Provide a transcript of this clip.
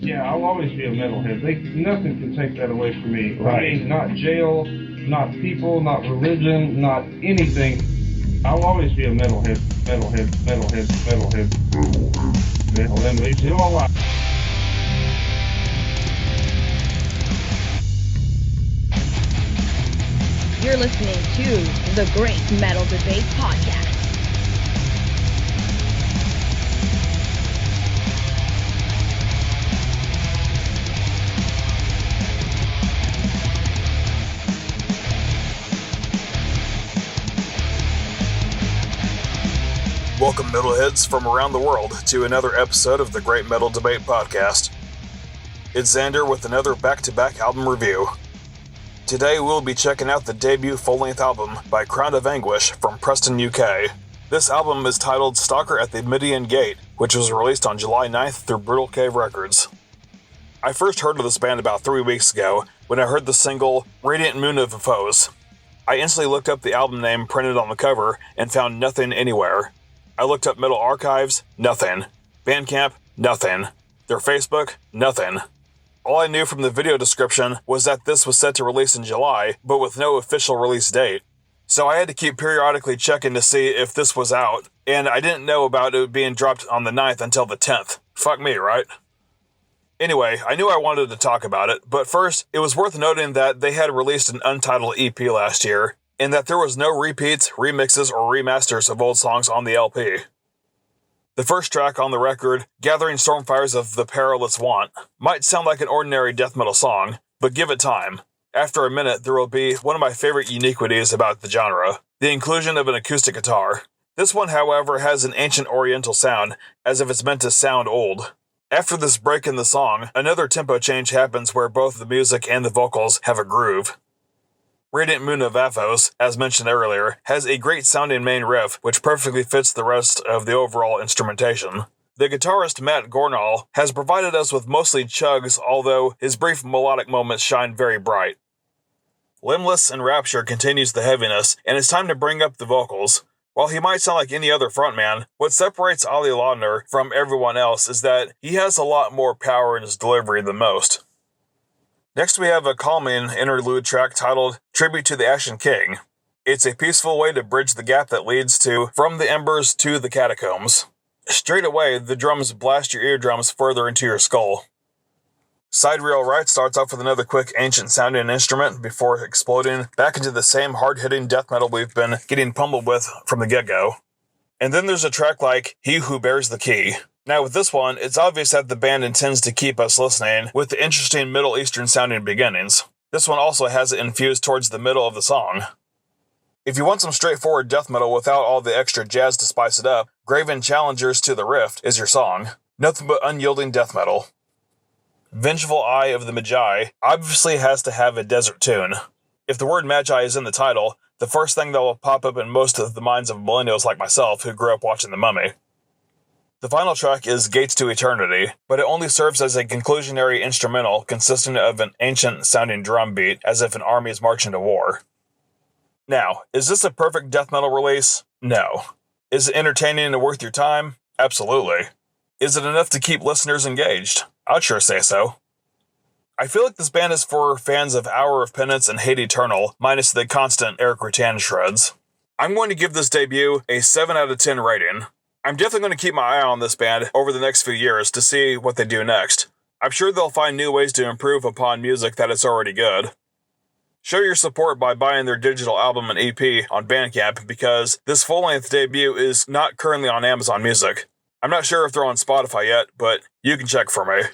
Yeah, I'll always be a metalhead. Nothing can take that away from me. Right. I mean, not jail, not people, not religion, not anything. I'll always be a metalhead. Metalhead leaves you all out. You're listening to the Great Metal Debate Podcast. Welcome, metalheads from around the world, to another episode of the Great Metal Debate Podcast. It's Xander with another back-to-back album review. Today we'll be checking out the debut full-length album by Crown of Anguish from Preston, UK. This album is titled Stalker at the Midian Gate, which was released on July 9th through Brutal Cave Records. I first heard of this band about 3 weeks ago when I heard the single Radiant Moon of Foes. I instantly looked up the album name printed on the cover and found nothing anywhere. I looked up Metal Archives, nothing. Bandcamp, nothing. Their Facebook, nothing. All I knew from the video description was that this was set to release in July, but with no official release date. So I had to keep periodically checking to see if this was out, and I didn't know about it being dropped on the 9th until the 10th. Fuck me, right? Anyway, I knew I wanted to talk about it, but first, it was worth noting that they had released an untitled EP last year, and that there was no repeats, remixes, or remasters of old songs on the LP. The first track on the record, Gathering Stormfires of the Perilous Want, might sound like an ordinary death metal song, but give it time. After a minute, there will be one of my favorite uniquities about the genre, the inclusion of an acoustic guitar. This one, however, has an ancient oriental sound, as if it's meant to sound old. After this break in the song, another tempo change happens where both the music and the vocals have a groove. Radiant Moon of Aphos, as mentioned earlier, has a great sounding main riff which perfectly fits the rest of the overall instrumentation. The guitarist Matt Gornall has provided us with mostly chugs, although his brief melodic moments shine very bright. Limbless and Rapture continues the heaviness, and it's time to bring up the vocals. While he might sound like any other frontman, what separates Ollie Laudner from everyone else is that he has a lot more power in his delivery than most. Next we have a calming interlude track titled Tribute to the Ashen King. It's a peaceful way to bridge the gap that leads to From the Embers to the Catacombs. Straight away, the drums blast your eardrums further into your skull. Side Reel Right starts off with another quick ancient sounding instrument before exploding back into the same hard-hitting death metal we've been getting pummeled with from the get-go. And then there's a track like He Who Bears the Key. Now with this one, it's obvious that the band intends to keep us listening with the interesting Middle Eastern sounding beginnings. This one also has it infused towards the middle of the song. If you want some straightforward death metal without all the extra jazz to spice it up, Graven Challengers to the Rift is your song. Nothing but unyielding death metal. Vengeful Eye of the Magi obviously has to have a desert tune. If the word Magi is in the title, the first thing that will pop up in most of the minds of millennials like myself who grew up watching The Mummy. The final track is Gates to Eternity, but it only serves as a conclusionary instrumental consisting of an ancient-sounding drum beat as if an army is marching to war. Now, is this a perfect death metal release? No. Is it entertaining and worth your time? Absolutely. Is it enough to keep listeners engaged? I'd sure say so. I feel like this band is for fans of Hour of Penance and Hate Eternal, minus the constant Erick Rutan shreds. I'm going to give this debut a 7 out of 10 rating. I'm definitely going to keep my eye on this band over the next few years to see what they do next. I'm sure they'll find new ways to improve upon music that is already good. Show your support by buying their digital album and EP on Bandcamp because this full-length debut is not currently on Amazon Music. I'm not sure if they're on Spotify yet, but you can check for me.